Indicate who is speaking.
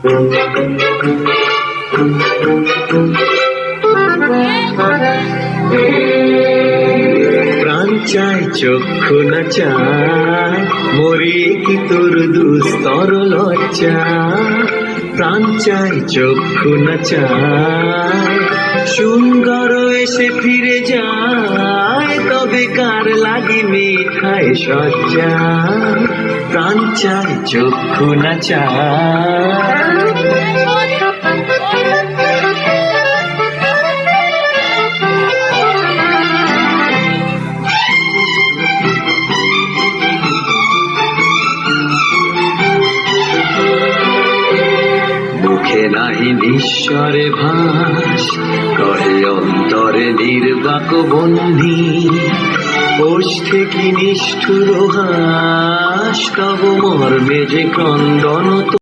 Speaker 1: প্রাণ চায় চক্ষু না চায়, মরি কি তোর দুস্তর লজ্জা। প্রাণ চায় চক্ষু না চায়, সুন্দর এসে ফিরে যায়, তবে কার লাগি মিঠায় সজ্জা। প্রাণ চায় চক্ষু না চায়। মুখে নাহি নিঃস্বরে ভাস, কহে অন্তরে নির্বাক বন্ধি। ওষ্ঠে কি নিষ্ঠুর হাস, তব মর্মে যে ক্রন্দন।